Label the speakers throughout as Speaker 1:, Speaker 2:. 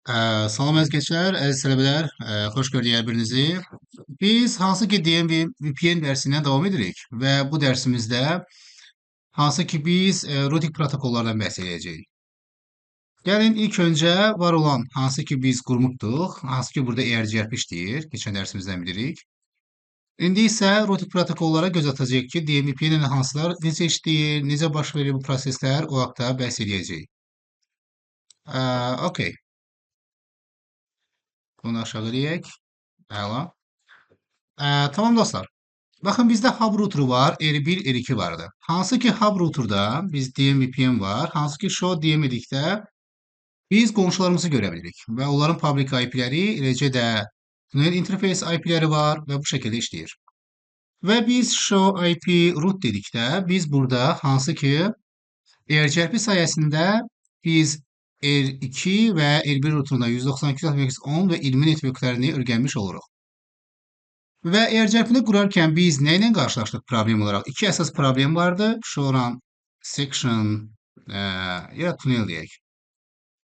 Speaker 1: Salam əziz keçər, əziz tələbələr, xoş gördük hər birinizi. Biz hansı ki DMV VPN dərsindən davam edirik və bu dərsimizdə hansı ki biz routing protokollardan bəhs edəcəyik. Gəlin ilk öncə var olan hansı ki biz qurmuşduq, hansı ki burada ERGRP işləyir, keçən dərsimizdən bilirik. İndi isə routing protokollara göz atacağıq ki, DMVPN hansılar necə işləyir, necə baş verir bu proseslər, o haqda bəhs edəcəyik. Okey, bunu aşağı eləyək. Əla. Tamam dostlar. Bakın bizde hub router var, R1, R2 vardı. Hansı ki hub router'da biz DMVPN var, hansı ki show DM'likdə biz qonşularımızı görə bilirik və onların public IP-ləri, eləcə də tunnel interface IP-ləri var və bu şəkildə işləyir. Və biz show IP root dedikdə biz burada hansı ki ERGRP sayəsində biz R2 və R1 routerunda 192.168.10 və 20 networklərini öyrənmiş oluruq. Və ERGRP-ni qurarkən biz nə ilə qarşılaşdıq problem olaraq? İki əsas problem vardı. Showrun section ya tunnel deyək.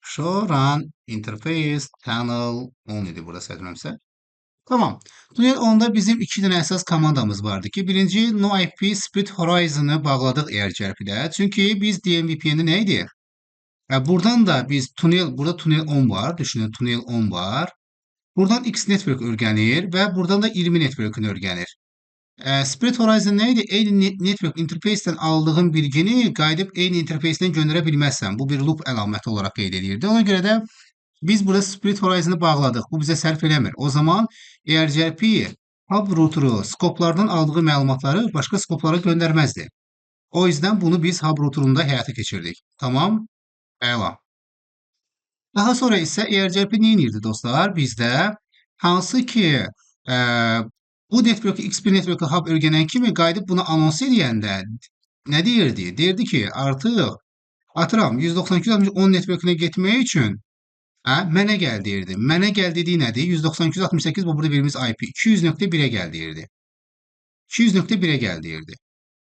Speaker 1: Showrun interface tunnel 10 idi burada səhvləmirəmsə. Tamam. Tunnel 10'da bizim iki dənə əsas komandamız vardı ki, birinci no IP split horizon'ı bağladıq ERGRP-də. Çünki biz DMVPN-i nə idi? Buradan da biz burada tunnel 10 var. Düşünün tunnel 10 var. Buradan X network öyrənir və buradan da 20 network'ünü öyrənir. Split Horizon neydi? Eyni network interface'dən aldığın bilgini qayıdıb eyni interface'dən göndərə bilməzsən. Bu bir loop əlaməti olaraq qeyd edirdi. Ona görə də biz burada Split Horizon'ı bağladıq. Bu bizə sərf eləmir. O zaman ERGRP hub router'u skoplardan aldığı məlumatları başqa skoplara göndərməzdi. O yüzden bunu biz hub router'unda həyata keçirdik. Tamam? Əla. Daha sonra isə ERGRP nə edirdi dostlar? Bizdə hansı ki bu network X1 network hub öyrənən kimi qayıdıb bunu anons edəndə nə deyirdi? Deyirdi ki, artıq atıram 192.10 network'ünə getmək üçün mənə gəl deyirdi. Mənə gəl dediyi nədir? 192.68 bu burada birimiz IP 200.1'ə gəl deyirdi. 200.1'ə gəl deyirdi.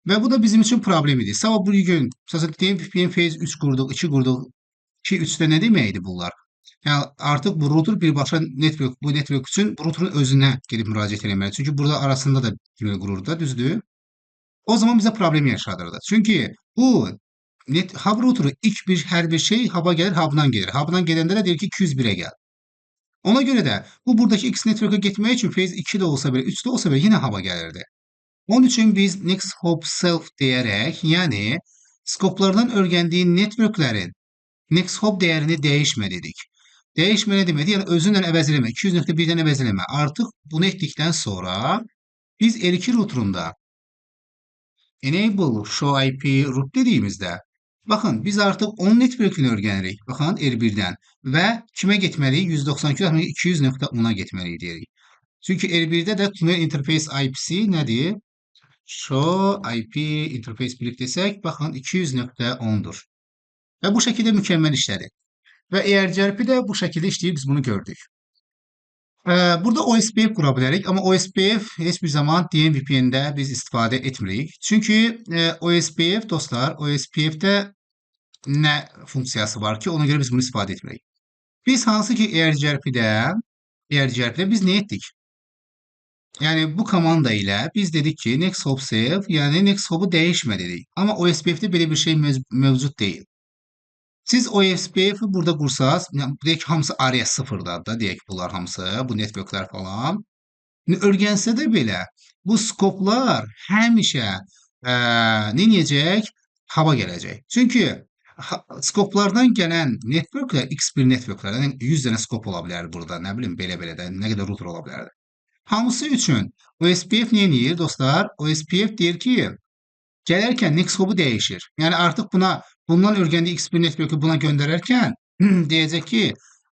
Speaker 1: Və bu da bizim üçün problem idi. Sabah bir gün məsələn DMVPN phase 3 qurduq, 2 qurduq. 2 3'te nə deməkdir bunlar? Yəni artıq bu router birbaşa network bu network üçün bu router'ın özünə gedib müraciət etməli. Çünki burada arasında da tunnel qurur da, düzdür? O zaman bizə problem yaşadırdı. Çünki bu hub router'ı hər bir şey hub'a gəlir, hub'dan gelir. Hub'dan gedəndə də deyir ki 201'ə gəl. Ona görə də bu buradakı X network'a getmək üçün phase 2 də olsa belə, 3 də olsa belə yenə hub'a gəlirdi. Onun üçün biz next hop self deyərək, yəni skoplardan öyrəndiyi networklərin next hop dəyərini dəyişmə dedik. Dəyişmə nə deməkdir? Yəni özündən əvəz eləmə, 200.1'dən əvəz eləmə. Artıq bunu etdikdən sonra biz L2 router'unda enable show IP root dediyimizdə baxın biz artıq onun network'ünü öyrənirik. Baxın L1'dən və kimə getməliyik? 192.200.10'a getməliyik deyirik. Çünki L1'də də tunnel interface IP'si nədir? Show IP interface bilik desək, baxın 200.10'dur. Və bu şəkildə mükəmməl işlədi. Və ERGRP də bu şəkildə işləyir, biz bunu gördük. Burada OSPF qura bilərik, amma OSPF heç bir zaman DMVPN-də biz istifadə etmirik. Çünki OSPF dostlar, OSPF-də nə funksiyası var ki, ona görə biz bunu istifadə etmirik. Biz hansı ki ERGRP-də biz nə etdik? Yəni bu komanda ilə biz dedik ki, next hop save, yəni next hop'u dəyişmə dedik. Amma OSPF-də belə bir şey mövcud deyil. Siz OSPF-i burada qursanız, deyək ki, hamısı ARIA sıfırdadır da, deyək bunlar hamısı, bu networklər falan. Öyrənsə də belə, bu skoplar həmişə nə edəcək? Hava gələcək. Çünki skoplardan gələn networklər X1 networklərdən 100 dənə skop ola bilər burada, nə bilim, belə-belə də, nə qədər router ola bilərdi. Hamısı üçün OSPF nə edir dostlar? OSPF deyir ki, gələrkən next hop'u dəyişir. Yəni artıq bundan öyrəndiyi X1 network'ü buna göndərərkən deyəcək ki,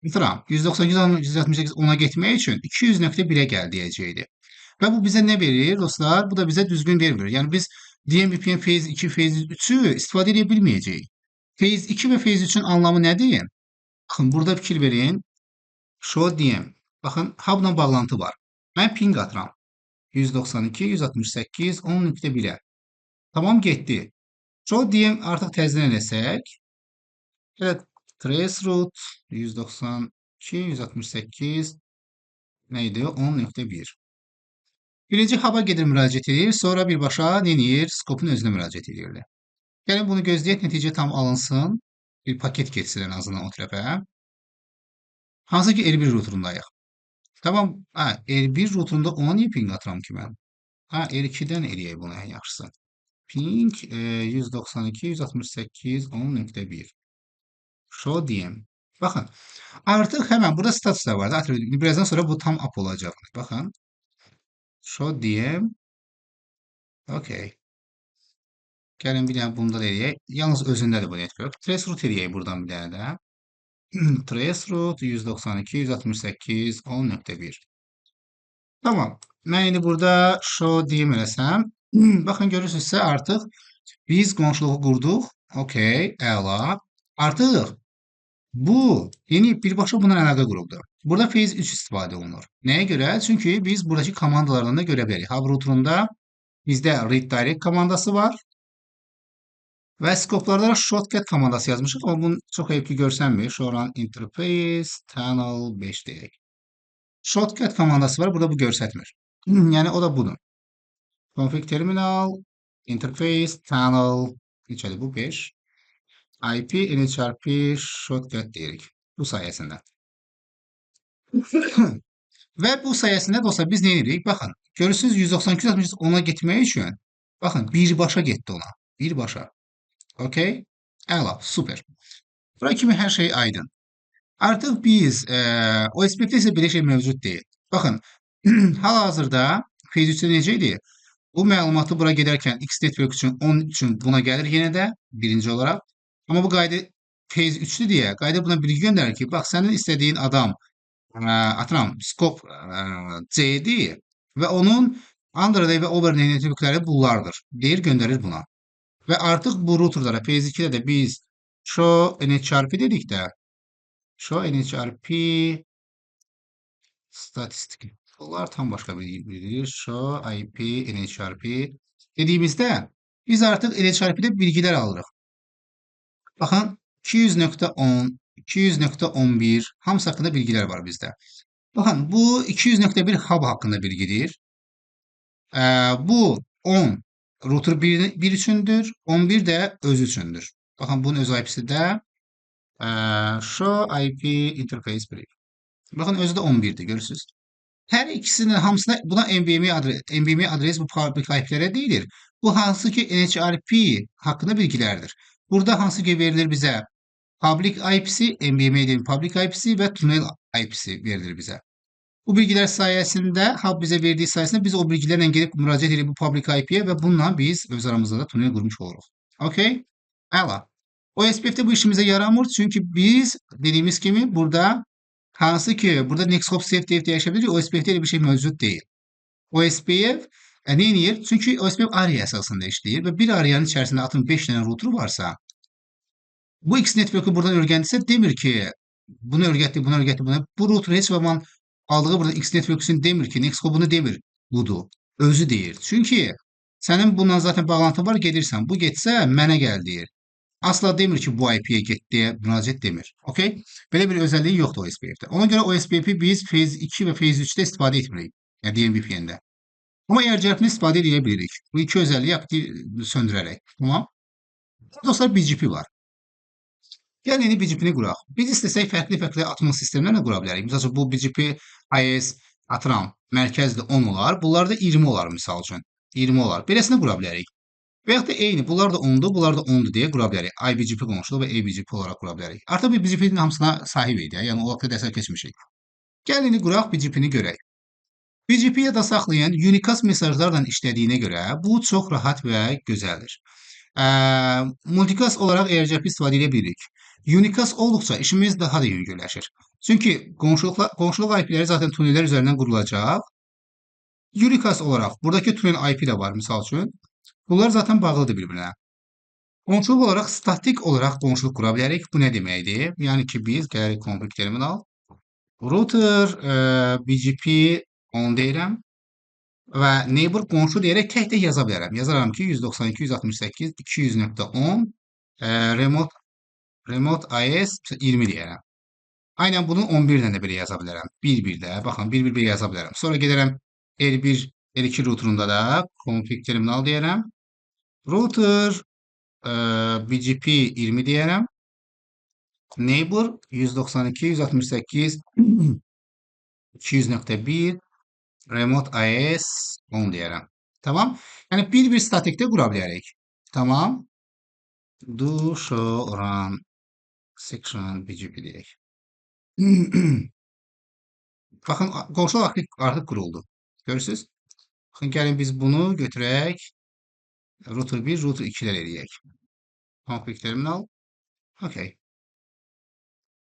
Speaker 1: bitiram 192.168 ona getmək üçün 200.1'ə gəl deyəcəkdi. Və bu bizə nə verir dostlar? Bu da bizə düzgün vermir. Yəni biz DMVPN phase 2, phase 3'ü istifadə edə bilməyəcəyik. Phase 2 və phase 3'ün anlamı nədir? Baxın, burada fikir verin. Show DM. Baxın, hub'la bağlantı var. Mən ping atıram. 192, 168, 10.1'ə. Tamam getdi. Show DM artıq təzdən eləsək. Evet, traceroute 190 168 neydi? 10.1. Birinci haba gedir müraciət edir, sonra birbaşa neyir? Skopun özünə müraciət edirlər. Gəlin bunu gözləyək, nəticə tam alınsın. Bir paket geçsin en azından o tərəfə. Hansı ki L1 ruturundayıq. Tamam, ha, L1 ruturunda ona niyə ping atıram ki mən? Ha, L2-dən eləyək bunu ən yaxşısı. Ping 192, 168, 10.1. Show diyeyim. Bakın, artıq hemen burada status da vardı. Birazdan sonra bu tam up olacaq. Bakın. Show diyeyim. Okey. Gəlin bir dənə bunda da eləyək. Yalnız özündədir bu network. Traceroute eləyək buradan bir dənə də. Traceroute 192, 168, 10.1. Tamam. Mən indi burada show diyeyim eləsəm. Baxın görürsünüzsə artıq biz qonşuluğu qurduq. Okey, əla. Artıq bu yeni birbaşa bundan əlaqə quruldu. Burada phase 3 istifadə olunur. Nəyə görə? Çünki biz buradakı komandalardan da görə bilərik. Hub routerunda bizdə read direct komandası var. Və skoplarda da shortcut komandası yazmışıq, amma bunu çox heyif ki görsənmir. Show interface tunnel 5 deyək. Shortcut komandası var, burada bu görsətmir. Yəni o da budur. Config terminal, interface, tunnel, neçədir bu 5. IP, NHRP, shortcut deyirik. Bu sayəsində. Və bu sayəsində dostlar biz nə edirik? Baxın, görürsünüz 192 ona getmək üçün, baxın birbaşa getdi ona. Birbaşa. Okey? Əla, super. Bura kimi hər şey aydın. Artıq biz OSPF-də isə belə şey mövcud deyil. Baxın, hal-hazırda phase 3-də necə idi? Bu məlumatı bura gedərkən X network üçün 10 üçün buna gəlir yenə də birinci olaraq. Amma bu qayda phase 3-dür deyə qayda buna bilgi göndərir ki, bax sənin istədiyin adam atıram skop C-dir və onun Android və Overlay networkləri bunlardır deyir, göndərir buna. Və artıq bu routerlara phase 2-də də biz show NHRP dedik də. Show NHRP statistik. Bunlar tam başqa bir bilgidir. Show IP NHRP dediyimizdə biz artıq NHRP-də bilgilər alırıq. Baxın 200.10, 200.11 hamısı haqqında bilgilər var bizdə. Baxın bu 200.1 hub haqqında bilgidir. Bu 10 router 1 üçündür, 11 də öz üçündür. Baxın bunun öz IP-si də show IP interface brief. Baxın özü də 11-dir, görürsünüz. Hər ikisinin hamısına buna NVMe adres bu public IP-lərə deyilir. Bu hansı ki NHRP haqqında bilgilərdir. Burada hansı ki verilir bizə public IP-si, NVMe dediğim public IP-si və tunnel IP-si verilir bizə. Bu bilgiler sayesinde hub bize verdiği sayesinde biz o bilgilerle gelip müracaat edip bu public IP'ye ve bununla biz öz aramızda da tünel kurmuş oluruz. Okey? Əla. OSPF-də bu işimize yaramır çünkü biz dediğimiz gibi burada hansı ki burada Nextcloud Safe diye yaşayabilir. OSPF'de öyle bir şey mevcut değil. OSPF ne edir? Çünkü OSPF ARIA esasında işləyir ve bir ARIA'nın içerisinde atın 5 tane router varsa bu X network'ü buradan öyrəndiysə demir ki bunu öyrətdi, bunu öyrətdi, bunu. Bu router heç zaman aldığı burada X network'ün demir ki, Nextcloud bunu demir. Budur. Özü deyir. Çünki sənin bundan zaten bağlantın var, gedirsən. Bu getsə mənə gəl deyir. Asla demir ki, bu IP-yə get deyə müraciət demir. Okey? Belə bir özəlliyi yoxdur OSPF-də. Ona görə OSPF-i biz phase 2 və phase 3-də istifadə etmirik. Yəni DMVPN-də. Amma airdrop'ını istifadə edə bilirik. Bu iki özəlliyi aktiv söndürərək. Tamam? Dostlar BGP var. Gəlin indi BGP-ni quraq. Biz istəsək fərqli atma sistemlərlə qura bilərik. Məsəl üçün bu BGP IS atıram mərkəzli 10 olar. Bunlar da 20 olar misal üçün. 20 olar. Beləsini qura bilərik. Və yaxud da eyni. Bunlar da 10-dur, bunlar da 10-dur deyə qura bilərik. iBGP qonşuluq və ABGP olaraq qura bilərik. Artıq biz BGP-nin hamısına sahib idik. Yəni o vaxtda dərslər keçmişik. Gəlin indi quraq BGP-ni görək. BGP yada saxlayan unicast mesajlarla işlədiyinə görə bu çox rahat və gözəldir. Multicast olaraq airdrop istifadə edə bilirik. Unicast olduqca işimiz daha da yüngülləşir. Çünki qonşuluq IP-ləri zaten tunellər üzərindən qurulacaq. Unicast olaraq buradakı tunel IP də var misal üçün. Bunlar zaten bağlıdır bir-birinə. Qonşuluq olaraq statik olaraq qonşuluq qura bilərik. Bu nə deməkdir? Yəni ki biz gəlirik config terminal. Router BGP 10 deyirəm. Və neighbor qonşu deyərək tək-tək yaza bilərəm. Yazaram ki 192, 168, 200.10 remote IS 20 deyərəm. Aynen bunu 11 ilə də belə yaza bilərəm. 1-1 də, baxın 1-1-1 yaza bilərəm. Sonra gedərəm L1, L2 routerunda da config terminal deyərəm. Router BGP 20 deyərəm. Neighbor 192, 168, 200.1, Remote IS 10 deyərəm. Tamam. Yəni bir statikdə qura bilərik. Tamam. Do show run section BGP deyək. Baxın, qonşular artıq quruldu. Görürsüz? Baxın, gəlin biz bunu götürək. Router 1, router 2-lər eləyək. Config terminal. Okay.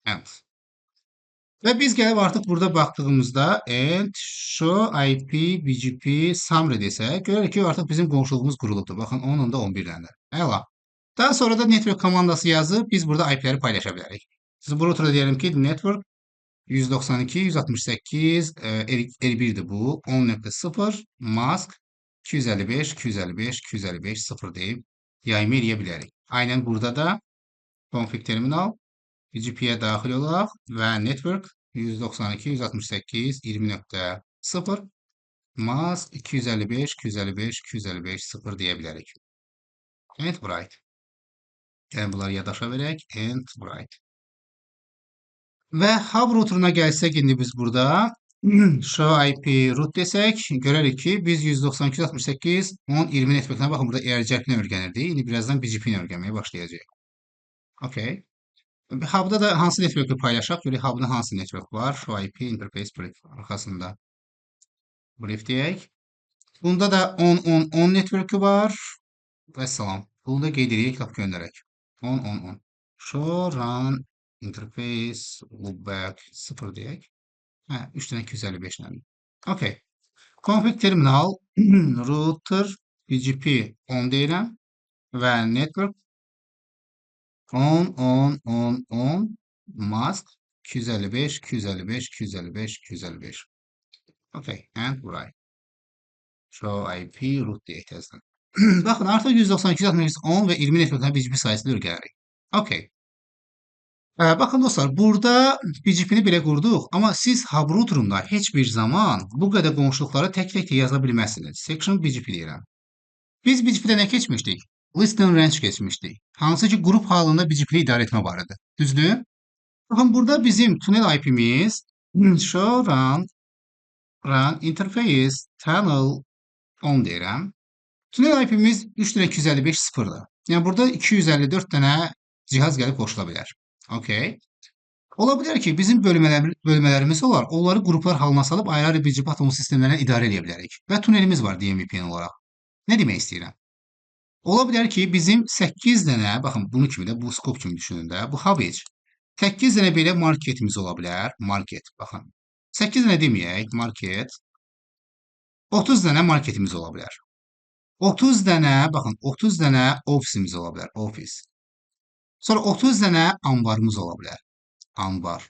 Speaker 1: End. Və biz gəlib artıq burada baxdığımızda end show IP BGP summary desək, görürük ki, artıq bizim qonşuluğumuz qurulubdur. Baxın, 10-da 11-dən də. Əla. Daha sonra da network komandası yazıb biz burada IP-ləri paylaşa bilərik. Siz bu routerda deyəlim ki, network 192, 168, L1'di bu. 10.0, mask 255, 255, 255, 0 deyib yayımı eləyə bilərik. Aynen burada da config terminal BGP'ye daxil olaq və network 192, 168, 20.0, mask 255, 255, 255, 0 deyə bilərik. End bright. Yəni bunları yaddaşa verək. End bright. Və hub routeruna gəlsək, indi biz burada show IP root desək, görərik ki, biz 192, 168, 10, 20 network'ına baxın, burada ERCP-ni öyrənirdik. İndi birazdan BGP-ni öyrənməyə başlayacağıq. Okay. Hub'da da hansı network'ü paylaşaq? Görək Hub'da hansı network var? Show IP interface brief arxasında brief deyək. Bunda da 10, 10, 10 network'ü var. Və salam. Bunu da qeyd edək, lap göndərək. 10, 10, 10. Show run interface loopback 0 deyək. Hə, 3 dənə 255 ilə. Okay. Config terminal router BGP 10 deyirəm və network 10, 10, 10, 10 mask 255, 255, 255, 255. Okay, and right. Show IP root deyək təzədən. Baxın, artıq 192, 168, 10 və 20 network'dan BGP sayəsində öyrənirik. Okay. Baxın dostlar, burada BGP-ni belə qurduq, amma siz hub routerunda heç bir zaman bu qədər qonşuluqları tək-tək də yaza bilməzsiniz. Section BGP deyirəm. Biz BGP-də nə keçmişdik? List and range keçmişdik. Hansı ki, qrup halında BGP-ni idarə etmə barədə. Düzdür? Baxın, burada bizim tunel IP-miz show run interface tunnel 10 deyirəm. Tunel IP-miz 3.255 0-dır. Yəni burada 254 dənə cihaz gəlib qoşula bilər. Okay. Ola bilər ki, bizim bölmələrimiz olar. Onları qruplar halına salıb ayrı-ayrı BGP atomu sistemlərinə idarə edə bilərik. Və tunelimiz var DMVPN olaraq. Nə demək istəyirəm? Ola bilər ki, bizim 8 dənə, baxın bunu kimi də, bu skop kimi düşünün də, bu hub edge. 8 dənə belə marketimiz ola bilər. Market, baxın. 8 dənə deməyək, market. 30 dənə marketimiz ola bilər. 30 dənə, baxın, 30 dənə ofisimiz ola bilər, ofis. Sonra 30 dənə anbarımız ola bilər, anbar.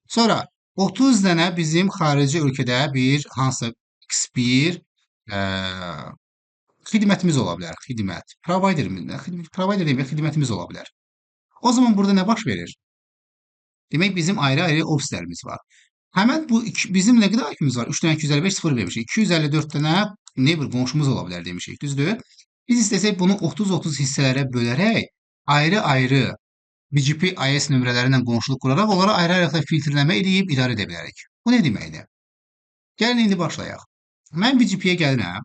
Speaker 1: Sonra 30 dənə bizim xarici ölkədə bir hansısa X1 xidmətimiz ola bilər, xidmət. Provider demək, xidmətimiz ola bilər. O zaman burada nə baş verir? Demək, bizim ayrı-ayrı ofislərimiz var. Həmən bu bizim nə qədər IP-miz var? 3 dənə 255 0 vermişik. 254 dənə neighbor qonşumuz ola bilər demişik, düzdür? Biz istəsək bunu 30-30 hissələrə bölərək ayrı-ayrı BGP IS nömrələri ilə qonşuluq quraraq onları ayrı-ayrı filtrləmə edib idarə edə bilərik. Bu nə deməkdir? Gəlin indi başlayaq. Mən BGP-yə gəlirəm.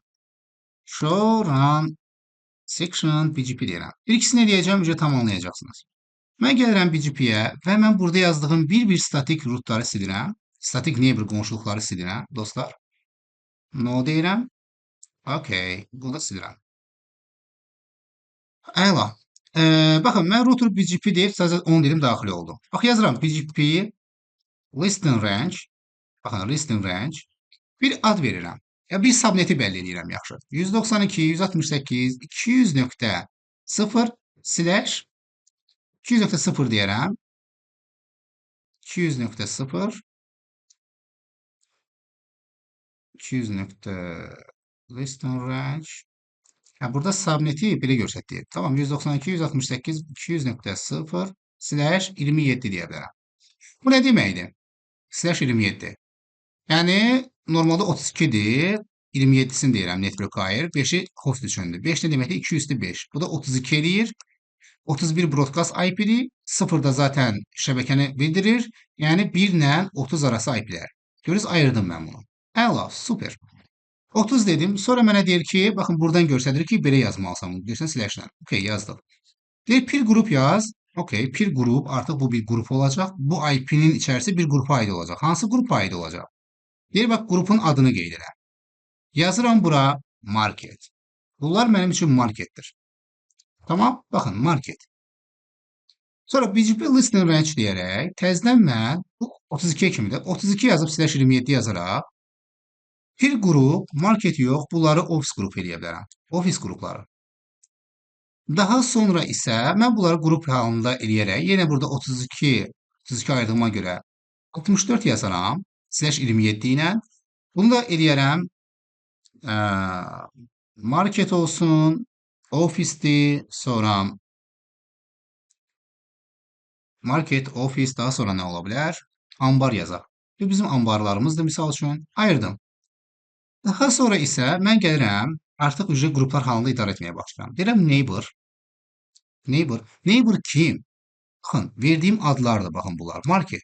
Speaker 1: Show run section BGP deyirəm. İkisini eləyəcəm, ücret tamamlayacaqsınız. Mən gəlirəm BGP-yə və mən burada yazdığım bir statik rootları silirəm. Statik neighbor qonşuluqları silirəm, dostlar. No deyirəm. Okay, bunu da silirəm. Əla. Baxın, mən router BGP deyib sadəcə 10 dedim, daxil oldum. Bax, yazıram BGP list and range. Baxın, list and range. Bir ad verirəm. Bir subneti bəlli edirəm, yaxşı. 192, 168, 200.0 slash 200.0 deyərəm. 200.0 200.list and range. Burada subneti belə göstərir. Tamam, 192, 168, 200.0 slash 27 deyə bilərəm. Bu nə deməkdir? Slash 27. Yəni normalda 32-dir. 27-sini deyirəm network air. 5-i host üçündür. 5 nə deməkdir? 2 üstü 5. Bu da 32 eləyir. 31 broadcast IP-dir. 0 da zaten şəbəkəni bildirir. Yəni 1 ilə 30 arası IP-lər. Görürsüz, ayırdım mən bunu. Əla, super. 30 dedim. Sonra mənə deyir ki, baxın buradan göstərir ki, belə yazmalısan. Görsən slash-lə. Okay, yazdım. Deyir peer group yaz. Okay, peer group artıq bu bir qrup olacaq. Bu IP-nin içərisi bir qrupa aid olacaq. Hansı qrupa aid olacaq? Deyir bax qrupun adını qeyd elə. Yazıram bura market. Bunlar mənim üçün marketdir. Tamam? Baxın market. Sonra BGP listening range deyərək təzədən mən bu 32 kimidir. 32 yazıb slash 27 yazaraq peer group, market yox, bunları office group eləyə bilərəm. Office qrupları. Daha sonra isə mən bunları qrup halında eləyərək yenə burada 32 ayırdığıma görə 64 yazaram slash 27 ilə. Bunu da eləyərəm market olsun, ofisdir, sonra market, ofis, daha sonra nə ola bilər? Ambar yazaq. Bu bizim ambarlarımızdır misal üçün. Ayırdım. Daha sonra isə mən gəlirəm, artıq ücret qruplar halında idarə etməyə başlayıram. Deyirəm neighbor. Neighbor. Neighbor kim? Baxın, verdiyim adlardır, baxın bunlar. Market.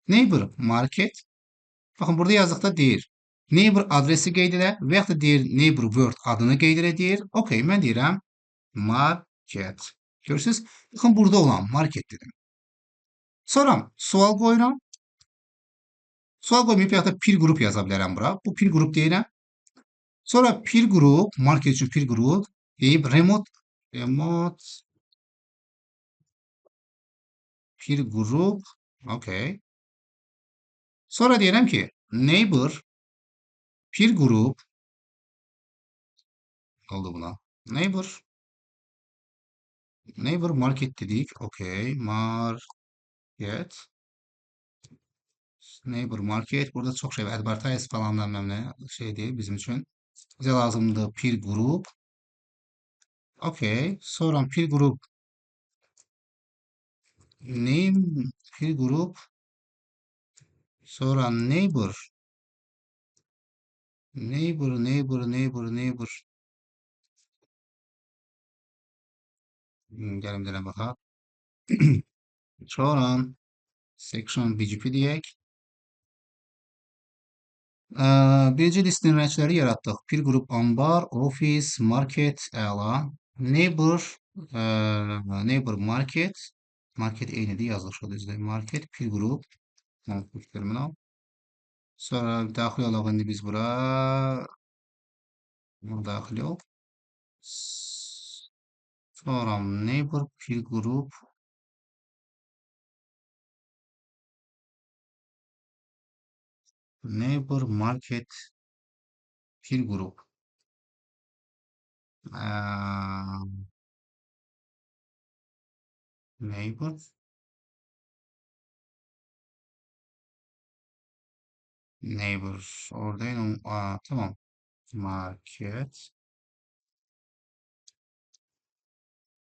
Speaker 1: Neighbor, market. Baxın, burada yazdıqda deyir. Neighbor adresi qeyd elə və yaxud da deyir neighbor word adını qeyd elə deyir. Okay, mən deyirəm market. Görürsünüz? Baxın, burada olan market dedim. Sonra sual qoyuram. Sual qoymayıb yaxud da peer group yaza bilərəm bura. Bu peer group deyirəm. Sonra peer group, market üçün peer group deyib remote peer group. Okay. Sonra deyirəm ki, neighbor peer group oldu buna. Neighbor market dedik. Okay. Market. Neighbor market. Burada çox şey advertise falan nə şey deyil bizim üçün. Bizə lazımdır peer group. Okay. Sonra peer group name peer group. Sonra neighbor. Gəlin deyirəm baxaq. Sonra section BGP deyək. Birinci listin rəngləri yaratdıq. Peer group ambar, office, market, əla. Neighbor market. Market eynidir, yazılışa düzdür. Market, peer group, config terminal. Sonra daxil olaq indi biz bura. Daxil ol. Sonra neighbor, peer group. Neighbor market peer group. Neighbor oradayım. Tamam. Market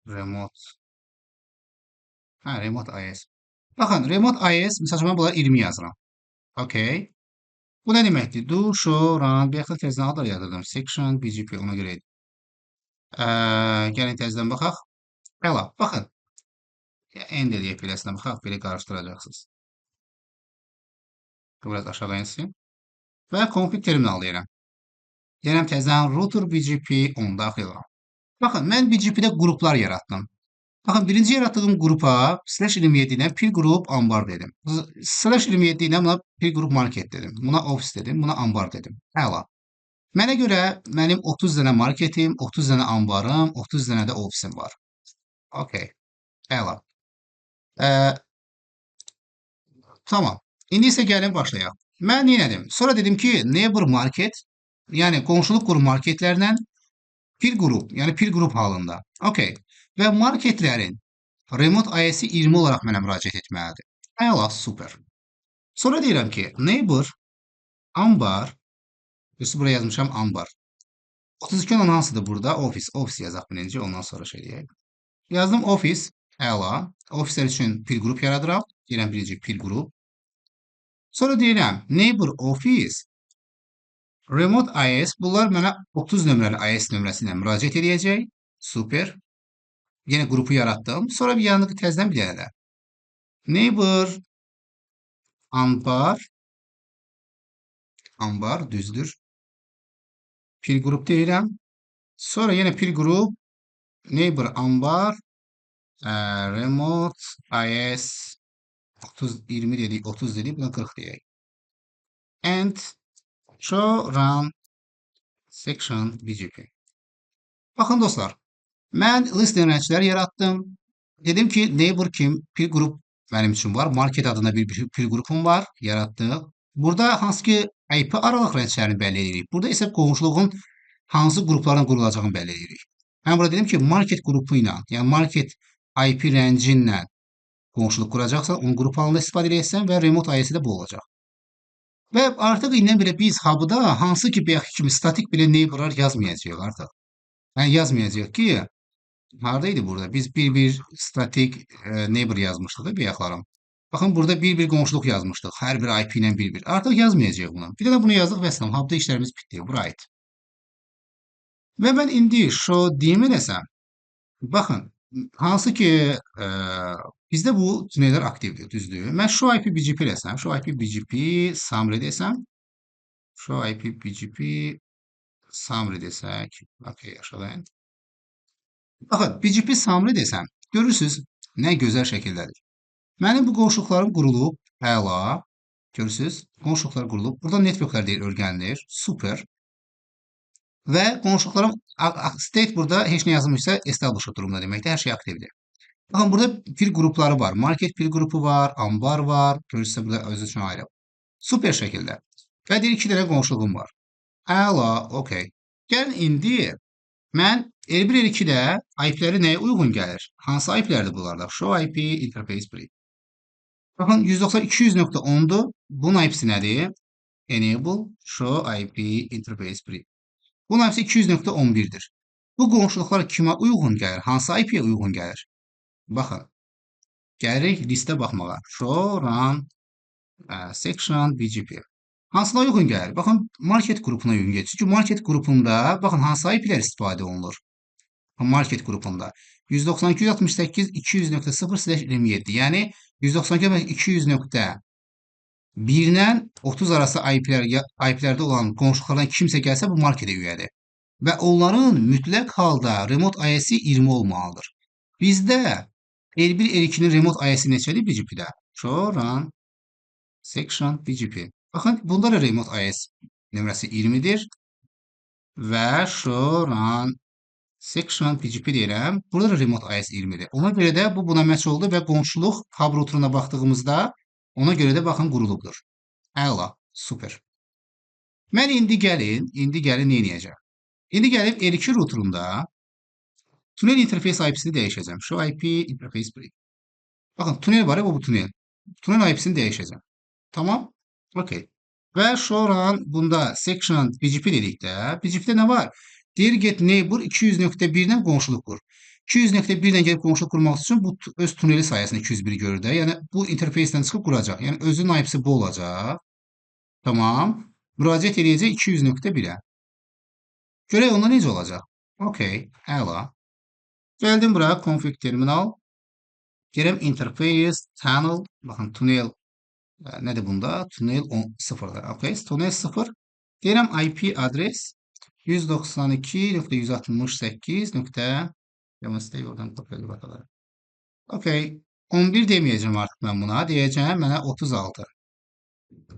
Speaker 1: remote. Remote IS. Baxın, remote IS misal üçün mən bunları 20 yazıram. Okay. Bu nə deməkdir? Do, show, run, bir yaxud təzədən adlar yazırdım. Section, BGP ona görə. Gəlin təzədən baxaq. Əla, baxın. End eləyək beləsinə baxaq, belə qarışdıracaqsınız. Biraz aşağı insin. Və config terminal deyirəm. Deyirəm təzədən router BGP 10 daxil olam. Baxın, mən BGP-də qruplar yaratdım. Baxın, birinci yaratdığım qrupa slash 27 ilə peer group ambar dedim. Slash 27 ilə buna peer group market dedim. Buna office dedim, buna ambar dedim. Əla. Mənə görə mənim 30 dənə marketim, 30 dənə ambarım, 30 dənə də ofisim var. Okay. Əla. Tamam. İndi isə gəlin başlayaq. Mən neylədim? Sonra dedim ki, neighbor market, yəni qonşuluq qrup marketlərlə peer group, yəni peer group halında. Okay. Və marketlərin remote IS'i 20 olaraq mənə müraciət etməlidir. Əla, super. Sonra deyirəm ki, neighbor ambar, buraya yazmışam ambar. 32 olan hansıdır burada? Office yazaq birinci, ondan sonra şey deyək. Yazdım office, əla. Ofislər üçün peer group yaradıram. Deyirəm birinci pil qrup. Sonra deyirəm neighbor office, remote IS. Bunlar mənə 30 nömrəli IS nömrəsi ilə müraciət edəcək. Super. Yenə qrupu yaratdım. Sonra bir yanını təzədən bir dənə də. Neighbor ambar düzdür. Pil qrup deyirəm. Sonra yenə pil qrup neighbor ambar remote IS 30 20 dedik, 30 dedik, buna 40 deyək. And show run section BGP. Baxın dostlar, mən list öyrənçilər yaratdım. Dedim ki, neighbor kim? Pil qrup mənim üçün var. Market adında bir pil qrupum var, yaratdıq. Burada hansı ki IP aralıq rənglərini bəlli edirik. Burada isə qonşuluğun hansı qrupların qurulacağını bəlli edirik. Mən burada dedim ki, market qrupu ilə, yəni market IP rəngi ilə qonşuluq quracaqsan, onun qrup halında istifadə edəcəksən və remote IS-də bu olacaq. Və artıq indən belə biz hub'da hansı ki bayaqki kimi statik belə neighborlar yazmayacağıq artıq. Yəni yazmayacağıq ki, haradaydı burada? Biz bir statik neighbor yazmışdıq bayaqlarım. Baxın burada bir qonşuluq yazmışdıq. Hər bir IP ilə bir. Artıq yazmayacağıq bunu. Bir də bunu yazdıq və salam. Hub'da işlərimiz bitdi. Right. Və mən indi show deyim eləsəm, baxın, hansı ki bizdə bu tünellər aktivdir, düzdür? Mən show IP BGP eləsəm, show IP BGP summary desəm, show IP BGP summary desək, okey, aşağıdayım. Baxın, BGP summary desəm, görürsünüz, nə gözəl şəkildədir. Mənim bu qonşuluqlarım qurulub, əla, görürsünüz, qonşuluqlar qurulub. Burada networklər deyil, öyrənilir, super. Və qonşuluqlarım state burada heç nə yazılmışsa established durumda deməkdir. Hər şey aktivdir. Baxın burada pil qrupları var. Market pil qrupu var, ambar var. Görürsünüz burada özü üçün ayrı. Super şəkildə. Və deyir 2 dənə qonşuluğum var. Əla, okey. Gəlin indi mən L1 L2-də IP-ləri nəyə uyğun gəlir? Hansı IP-lərdir bunlarda? Show IP interface brief. Baxın 192.10'dur. Bunun IP-si nədir? Enable show IP interface brief. Bunun hepsi 200.11'dir. Bu qonşuluqlar kimə uyğun gəlir? Hansı IP-yə uyğun gəlir? Baxın. Gəlirik listə baxmağa. Show run section BGP. Hansına uyğun gəlir? Baxın, market qrupuna uyğun gəlir. Çünki market qrupunda baxın hansı IP-lər istifadə olunur? Market qrupunda 192.168.200.0/27, yəni 192.200.1-dən 30 arası IP-lərdə olan qonşuluqlardan kimsə gəlsə bu marketə üyədir. Və onların mütləq halda remote IS-i 20 olmalıdır. Bizdə L1, L2-nin remote IS-i neçədir BGP-də? Show run section BGP. Baxın, bunda da remote IS nömrəsi 20-dir və show run section BGP deyirəm. Burada da remote IS 20-dir. Ona görə də bu buna match oldu və qonşuluq hub routeruna baxdığımızda ona görə də baxın qurulubdur. Əla, super. Mən indi gəlin nə edəcəm? İndi gəlib L2 routerunda tunel interface IP-sini dəyişəcəm. Show IP interface brief. Baxın, tunel var ya, bu tunel. Tunel IP-sini dəyişəcəm. Tamam? Okey. Və show run bunda section BGP dedikdə, BGP-də nə var? Deyir get neighbor 200.1-dən qonşuluq qur. 200.1-dən gəlib qonşuluq qurmaq üçün bu öz tuneli sayəsində 201 görür də. Yəni bu interfeysdən çıxıb quracaq. Yəni özünün IP-si bu olacaq. Tamam. Müraciət edəcək 200.1-ə. Görək onda necə olacaq? Okey, əla. Gəldim bura config terminal. Gələm interface tunnel. Baxın tunel nədir bunda? Tunel 0-da. Okey, tunel 0. Deyirəm IP adres 192.168. Deməstək oradan kopyalı bakalım. Okey. 11 deməyəcəm artıq mən buna. Deyəcəm mənə 36.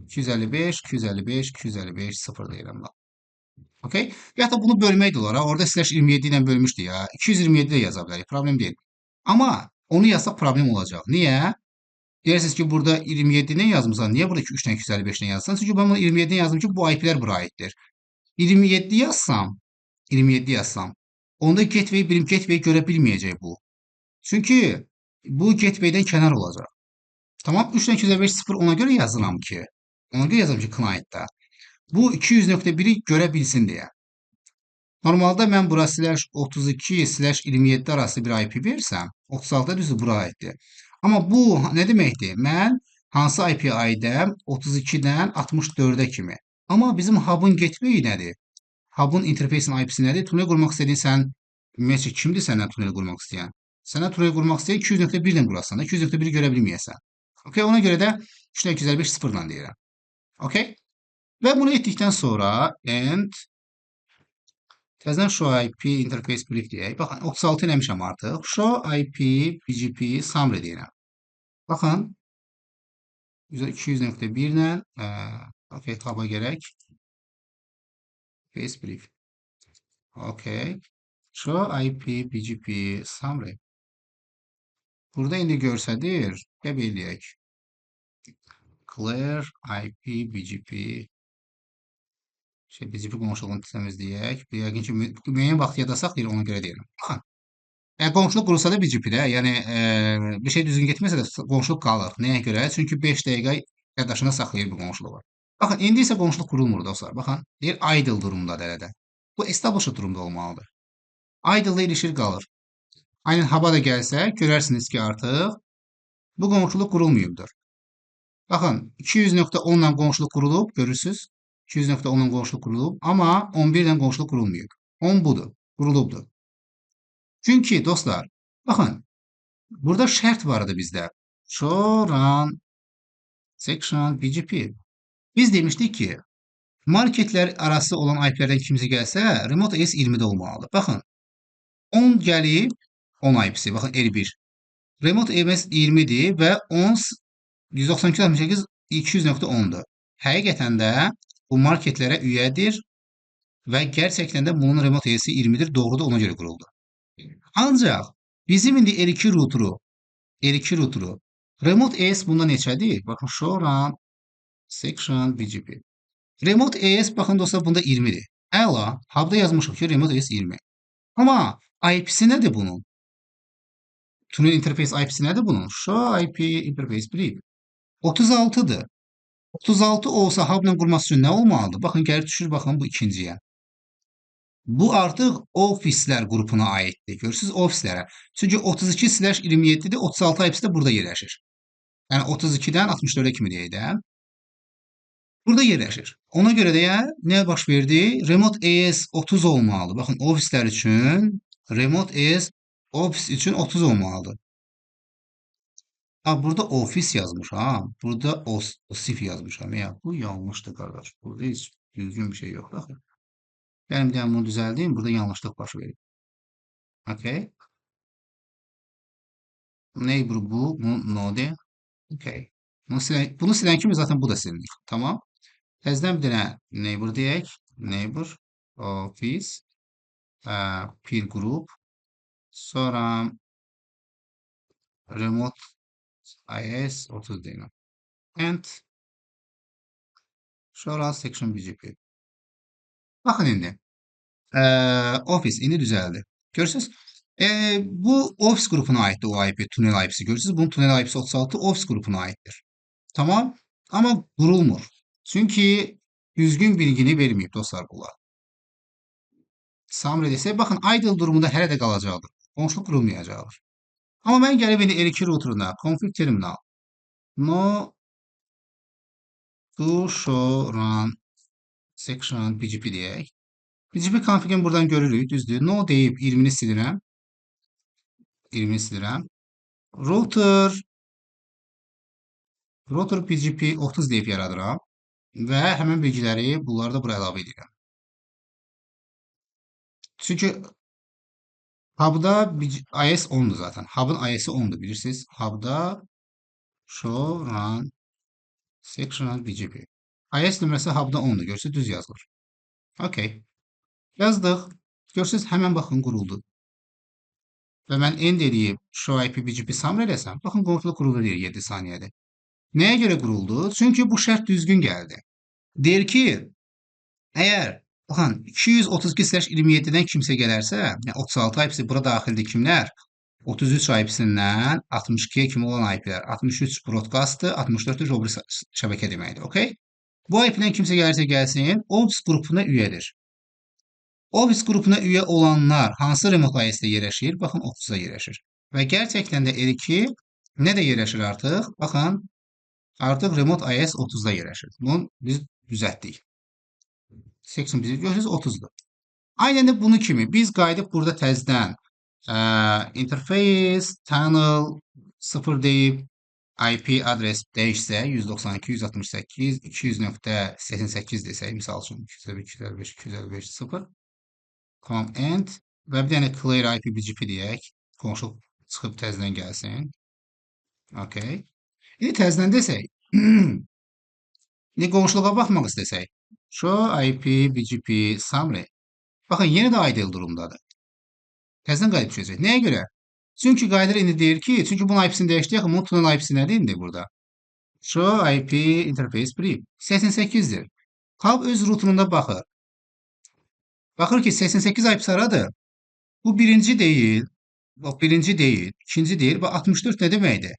Speaker 1: 255 0 deyirəm bax. Okey. Ya da bunu bölmək də olar. Orada /27 ilə bölmüşdü ya. 227 də yaza bilərik. Problem deyil. Amma onu yazsaq problem olacaq. Niyə? Deyirsiniz ki, burada 27-dən yazmısan. Niyə burada 3-dən 255-dən yazsan? Çünki ben bunu 27-dən yazdım ki, bu IP-lər bura aiddir. 27 yazsam, onda gateway birim gateway görə bilməyəcək bu. Çünki bu gateway-dən kənar olacaq. Tamam, 3-dən 255 0 ona görə yazıram ki, client-da. Bu 200.1-i görə bilsin deyə. Normalda mən bura /32/27 arası bir IP versəm, 36 düzdür bura aiddir. Amma bu nə deməkdir? Mən hansı IP-yə aidəm? 32-dən 64-ə kimi. Amma bizim hub'ın gateway nədir? Hub'ın interfeysin IP-si nədir? Tunel qurmaq istədiyin sən ümumiyyətcə kimdir səndən tunel qurmaq istəyən? Sənə tunel qurmaq istəyən 200.1-dən qurasan da 200.1-i görə bilməyəsən. Okay, ona görə də 3.255 sıfırla deyirəm. Okay? Və bunu etdikdən sonra and təzədən show IP interface brief deyək. Baxın 36 eləmişəm artıq. Show IP BGP summary deyirəm. Baxın 200.1 ilə okay, taba gərək. Face brief. Okay. Show IP BGP summary. Burada indi görsədir. Qəb eləyək. Clear IP BGP BGP qonşuluğunu təmizləyək. Yəqin ki, müəyyən vaxt yada saxlayır, ona görə deyirəm. Baxın. Qonşuluq qurulsa da BGP-də, yəni bir şey düzgün getməsə də qonşuluq qalır. Nəyə görə? Çünki 5 dəqiqə yaddaşında saxlayır bu qonşuluğu. Baxın, indi isə qonşuluq qurulmur dostlar. Baxın, deyir idle durumdadır hələ də. Bu established durumda olmalıdır. Idle ilişir qalır. Aynen hub'a da gəlsək, görərsiniz ki, artıq bu qonşuluq qurulmayıbdır. Baxın, 200.10 ilə qonşuluq qurulub, görürsüz? 200.10 ilə qonşuluq qurulub, amma 11 ilə qonşuluq qurulmayıb. 10 budur, qurulubdur. Çünki dostlar, baxın, burada şərt var idi bizdə. Show run section BGP. Biz demişdik ki, marketlər arası olan IP-lərdən kimsə gəlsə, remote AS 20-də olmalıdır. Baxın, 10 gəlib, 10 IP-si, baxın L1. Remote AS 20-dir və 10 192.68 200.10'dur. Həqiqətən də bu marketlərə üyədir və gerçəkdən də bunun remote AS 20-dir, doğrudur, ona görə quruldu. Ancaq bizim indi L2 routeru remote AS bunda neçədir? Baxın, show run section BGP. Remote AS baxın dostlar bunda 20'dir. Əla, hub'da yazmışıq ki, remote AS 20. Amma IP-si nədir bunun? Tunnel interface IP-si nədir bunun? Show IP interface brief. 36'dır. 36 olsa hub'la qurması üçün nə olmalıdır? Baxın, gəlir düşür, baxın bu ikinciyə. Bu artıq ofislər qrupuna aiddir. Görürsünüz, ofislərə. Çünki 32/27-dir, 36 IP-si də burada yerləşir. Yəni 32-dən 64-ə kimi deyək də. Burada yerləşir. Ona görə də nə baş verdi? Remote AS 30 olmalıdır. Baxın, ofislər üçün Remote AS ofis üçün 30 olmalıdır. Ha, burada ofis yazmış ha. Burada OSIF yazmışam. Ya bu yanlışdır qardaş. Burada heç düzgün bir şey yoxdur axı. Gəlin bir dənə bunu düzəldim. Burada yanlışlıq baş verib. Okay. Neighbor bu node. Okay. Bunu silən kimi zaten bu da silinir. Tamam. Təzədən bir dənə neighbor deyək. Neighbor office peer group. Sonra remote IS 30 deyiləm. And show section BGP. Baxın indi. Office indi düzəldi. Görürsünüz? Bu office qrupuna aiddir o IP, tunnel IP'si. Görürsünüz? Bunun tunnel IP'si 36 office qrupuna aiddir. Tamam. Amma qurulmur. Çünki düzgün bilgini verməyib dostlar bunlar. Summary desək, baxın, idle durumunda hələ də qalacaqdır. Qonşuluq qurulmayacaqdır. Amma mən gəlib indi L2 routeruna config terminal no to show run section BGP deyək. BGP configini buradan görürük, düzdür. No deyib 20-ni silirəm. 20-ni silirəm. Router BGP 30 deyib yaradıram və həmin bilgiləri bunları da bura əlavə edirəm. Çünki hub'da IS 10'dur zaten. Hub'ın IS'i 10'dur bilirsiniz. Hub'da show run section BGP. IS nömrəsi hub'da 10'dur. Görürsünüz, düz yazılır. Okay. Yazdıq. Görürsünüz, həmən baxın quruldu. Və mən end eləyib show IP BGP summary eləsəm, baxın qonşuluq quruldu deyir 7 saniyədə. Nəyə görə quruldu? Çünki bu şərt düzgün gəldi. Deyir ki, əgər baxın 232/27-dən kimsə gələrsə, yəni 36 IP-si bura daxildir kimlər? 33 IP-sindən 62-yə kimi olan IP-lər. 63 broadcast-dır, 64 də robot şəbəkə deməkdir. Okay? Bu IP-dən kimsə gəlirsə gəlsin, office qrupuna üyədir. Office qrupuna üyə olanlar hansı remote IS-də yerləşir? Baxın 30-da yerləşir. Və gerçəkdən də L2 Nə də yerləşir artıq? Baxın, artıq Remote IS 30-da yerləşir. Bunu biz düzəltdik. Section bizi görürsünüz 30'dur. Aynen de bunu kimi biz qayıdıb burada təzədən interface tunnel 0 deyib IP adres dəyişsə 192.168.200.88 desək, misal üçün 255.255.0 command end və bir dənə clear IP BGP deyək. Qonşu çıxıb təzədən gəlsin. Okay. İndi təzədən desək, indi qonşuluğa baxmaq istəsək, show IP BGP summary. Baxın, yenə də ideal durumdadır. Təzədən qayıdıb düşəcək. Nəyə görə? Çünki qayıdır indi deyir ki, çünki bunun IP-sini dəyişdik, amma bunun tunnel IP-si nədir indi burada? Show IP interface brief 88'dir. Hub öz rutununda baxır. Baxır ki 88 IP haradır? Bu birinci deyil. Bak birinci deyil. İkinci deyil. Bak 64 ne deməkdir?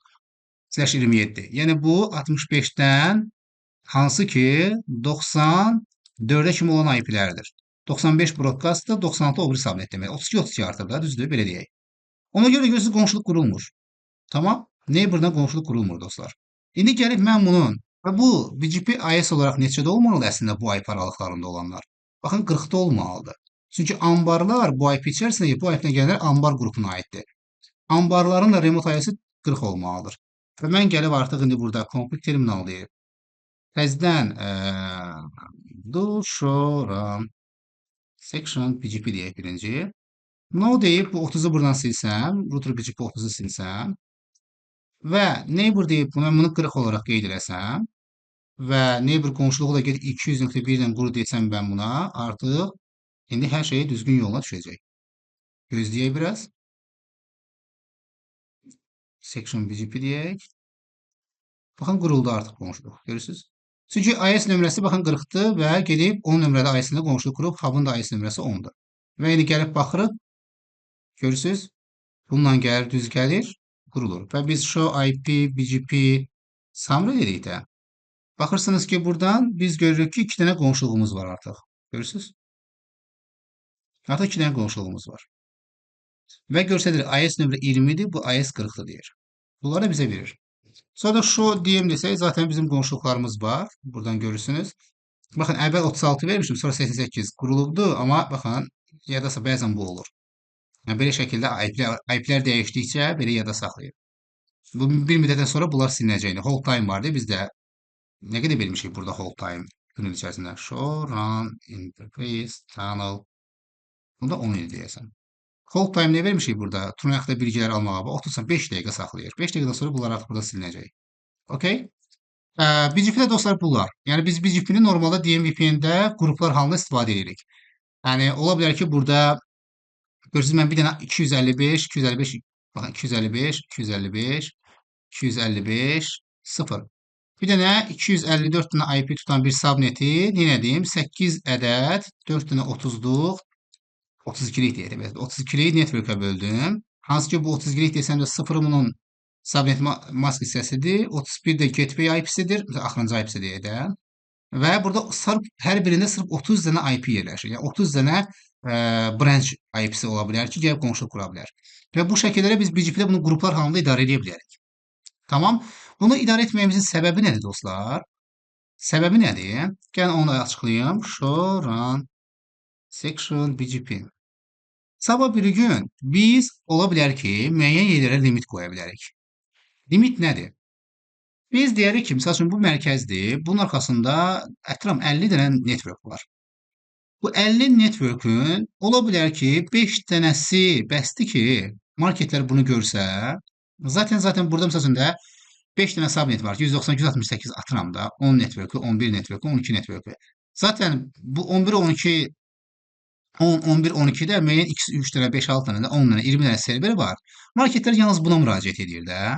Speaker 1: /27. Yəni bu 65'dən hansı ki 94'e kimi olan IP-lərdir. 95 broadcast-dır, 96 o biri subnet demək. 32-32 artır da, düzdür, belə deyək. Ona görə gözü qonşuluq qurulmur. Tamam. Neighbor'dan qonşuluq qurulmur dostlar. İndi gəlib mən bunun və bu BGP IS olaraq neçədə olmalıdır əslində bu IP aralıqlarında olanlar? Baxın 40-da olmalıdır. Çünki ambarlar bu IP içərisində, bu IP-lə gələnlər ambar qrupuna aiddir. Ambarların da remote IS-i 40 olmalıdır. Və mən gəlib artıq indi burada config terminal deyib. Təzədən do show run section BGP deyək birinci. No deyib bu 30'u buradan silsəm, router BGP 30'u silsəm və neighbor deyib bunu 40 olaraq qeyd eləsəm və neighbor qonşuluğu da gedib 200.1 ilə quru desəm mən buna, artıq indi hər şey düzgün yoluna düşəcək. Gözləyək biraz. Section BGP deyək. Baxın quruldu artıq qonşuluq. Görürsünüz? Çünki IS nömrəsi baxın 40-dır və gedib 10 nömrəli IS-ilə qonşuluq qurub, hub'ın da IS nömrəsi 10-dur. Və indi gəlib baxırıq. Görürsünüz? Bununla gəlir, düz gəlir, qurulur. Və biz show IP BGP summary dedik də. Baxırsınız ki, buradan biz görürük ki, 2 dənə qonşuluğumuz var artıq. Görürsünüz? Artıq 2 dənə qonşuluğumuz var. Və görsədir, IS nömrə 20-dir, bu IS 40-dır deyir. Bunları da bizə verir. Sonra show diyeyim desək, zaten bizim qonşuluqlarımız var. Buradan görürsünüz. Baxın, əvvəl 36 vermişim, sonra 88 qurulubdu, amma baxın, yadasa bəzən bu olur. Yəni, belə şəkildə IP-lər dəyişdikcə belə yada saxlayır. Bu bir müddətdən sonra bunlar silinəcəkdir. Hold time vardı. Biz də nə qədər vermişik burada hold time günün içərisində? Show, run, interface, tunnel. Bunda 10 il deyəsən. Hold time ne vermişik burada? Turnaqda bilgiləri almağa. 35 dəqiqə saxlayır. 5 dəqiqədən sonra bunlar artıq burada silinəcək. Okay? BGP-də dostlar bunlar. Yəni biz BGP-ni normalda DMVPN-də qruplar halında istifadə edirik. Yəni ola bilər ki, burada görürsünüz mən bir dənə 255, 255, baxın 255, 255, 255, 0. Bir dənə 254 dənə IP tutan bir subneti yenə deyim 8 ədəd 4 dənə 30'luq 32'lik deyək. Evet, 32'liyi network'e böldüm. Hansı ki bu 32'lik desəm də 0 bunun subnet mask hissəsidir. 31 də gateway IP-sidir. Axırıncı IP-si deyək də. Və burada hər birində sırf 30 dənə IP yerləşir. Yəni 30 dənə branch IP-si ola bilər ki, gəlib qonşuluq qura bilər. Və bu şəkillərə biz BGP-də bunu qruplar halında idarə edə bilərik. Tamam. Bunu idarə etməyimizin səbəbi nədir dostlar? Səbəbi nədir? Gəlin onu da açıqlayım. Show run section BGP. Sabah bir gün biz ola bilər ki, müəyyən yerlərə limit qoya bilərik. Limit nədir? Biz deyərik ki, misal üçün bu mərkəzdir. Bunun arxasında ətraf 50 dənə network var. Bu 50 network'ün ola bilər ki, 5 dənəsi bəsdir ki, marketlər bunu görsə, zaten burada misal üçün də 5 dənə subnet var. 192.168 atıramda 10 network'ü, 11 network'ü, 12 network'ü. Zaten bu 11, 12 10, 11, 12'də müəyyən 2-3 dənə, 5-6 dənə, 10 dənə, 20 dənə serveri var. Marketlər yalnız buna müraciət edir də.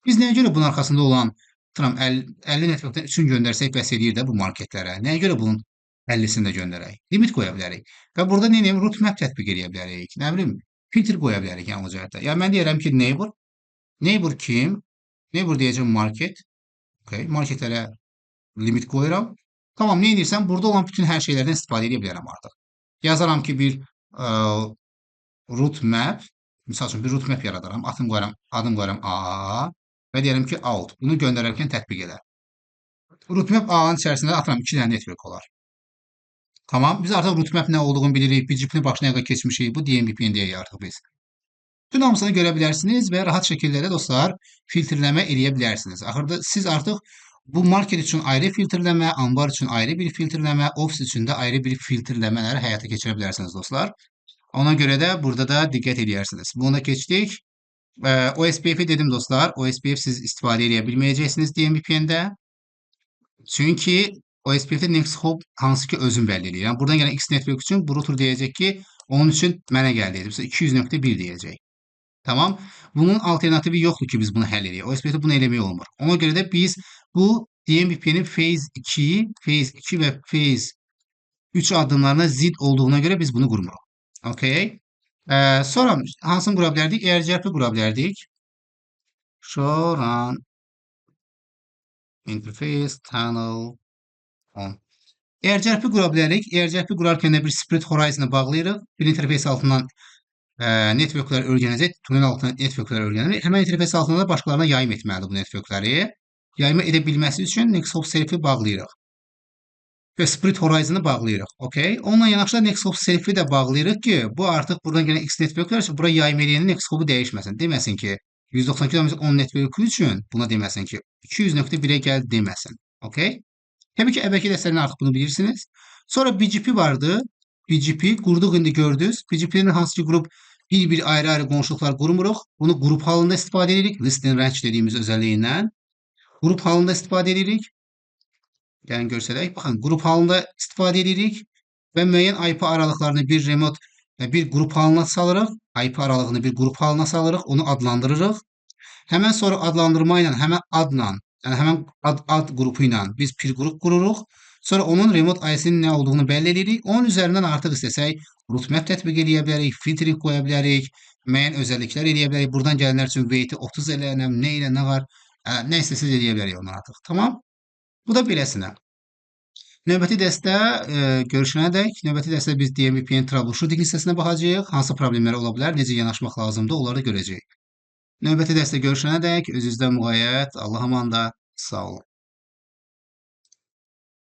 Speaker 1: Biz nəyə görə bunun arxasında olan 50 networkdən 3-ünü göndərsək bəs edir də bu marketlərə? Nəyə görə bunun 50'sini də göndərək? Limit qoya bilərik. Və burada nə edeyim? Route map tətbiq edə bilərik. Nə bilim, filtr qoya bilərik yəni o cəhətdə. Yəni mən deyirəm ki, neighbor. Neighbor kim? Neighbor deyəcəm market. Okay, marketlərə limit qoyuram. Tamam, nə edirsən? Burada olan bütün hər şeylərdən istifadə edə bilərəm artıq. Yazaram ki, bir route map. Misal üçün bir route map yaradaram. Adım qoyaram A. və deyirəm ki, out. Bunu göndərərkən tətbiq elə. Rootmap A-nın içərisində atıram 2 dənə network olar. Tamam. Biz artıq rootmap nə olduğunu bilirik. BGP-ni başına yağa keçmişik. Bu DMVPN deyək artıq biz. Bütün hamısını görə bilərsiniz və rahat şəkildə də dostlar filtrləmə eləyə bilərsiniz. Axırda siz artıq bu market üçün ayrı filtrləmə, anbar üçün ayrı bir filtrləmə, ofis üçün də ayrı bir filtrləmələri həyata keçirə bilərsiniz dostlar. Ona görə də burada da diqqət edərsiniz. Buna keçdik. OSPF-i dedim dostlar. OSPF siz istifadə edə bilməyəcəksiniz DMVPN-də. Çünki OSPF-də next hop hansı ki özün bəlli eləyir. Yəni buradan gələn X network üçün bu router deyəcək ki, onun üçün mənə gəldi. 200.1 deyəcək. Tamam. Bunun alternatifi yoxdur ki, biz bunu həll edək. OSPF-də bunu eləmək olmur. Ona görə də biz bu DMVPN-in phase 2 və phase 3 addımlarına zid olduğuna görə biz bunu qurmuruq. Okay. Sonra hansını qura bilərdik? AirGap-i qura bilərdik. Show run interface tunnel on. AirGap-i qura bilərik. AirGap-i qurarkən də bir split horizon-a bağlayırıq. Bir interface altından networklər öyrənəcək, tunel altında networklər öyrənir. Həmən interface altında da başqalarına yayım etməlidir bu networkləri. Yayımı edə bilməsi üçün Nexthops self-i bağlayırıq. Və split horizon-ı bağlayırıq. Okay? Onunla yanaşı da Nexthops self-i də bağlayırıq ki, bu artıq buradan gələn X networklər üçün bura yayım eləyənin Nexthops'u dəyişməsin. Deməsin ki, 192.10 network üçün buna deməsin ki, 200.1-ə gəl deməsin. Okay? Təbii ki, əvvəlki dərslərdən artıq bunu bilirsiniz. Sonra BGP vardı. BGP qurduq indi gördünüz. BGP-nin hansı ki qrup bir-bir ayrı-ayrı qonşuluqlar qurmuruq. Bunu qrup halında istifadə edirik. List and range dediyimiz özəlliyindən. Qrup halında istifadə edirik. Gəlin görsədək. Baxın, qrup halında istifadə edirik və müəyyən IP aralıqlarını bir remote, bir qrup halına salırıq. IP aralığını bir qrup halına salırıq. Onu adlandırırıq. Həmən sonra adlandırma ilə, həmən adla, yəni həmən ad qrupu ilə biz bir qrup qururuq. Sonra onun remote IS'nin nə olduğunu bəlli edirik. Onun üzərindən artıq istəsək, rootmap tətbiq edə bilərik, filtering qoya bilərik, müəyyən özəlliklər edə bilərik. Buradan gələnlər üçün weight'i 30 eləyənəm, nə ilə, nə var, nə istəsiz edə bilərik onu artıq. Tamam? Bu da beləsinə. Növbəti dərsdə görüşənədək, növbəti dərsdə biz DMVPN troubleshooting hissəsinə baxacağıq. Hansı problemlər ola bilər, necə yanaşmaq lazımdır, onları görəcəyik. Növbəti dərsdə görüşənədək özünüzdə müğayət, Allah'a əmanada, sağ olun.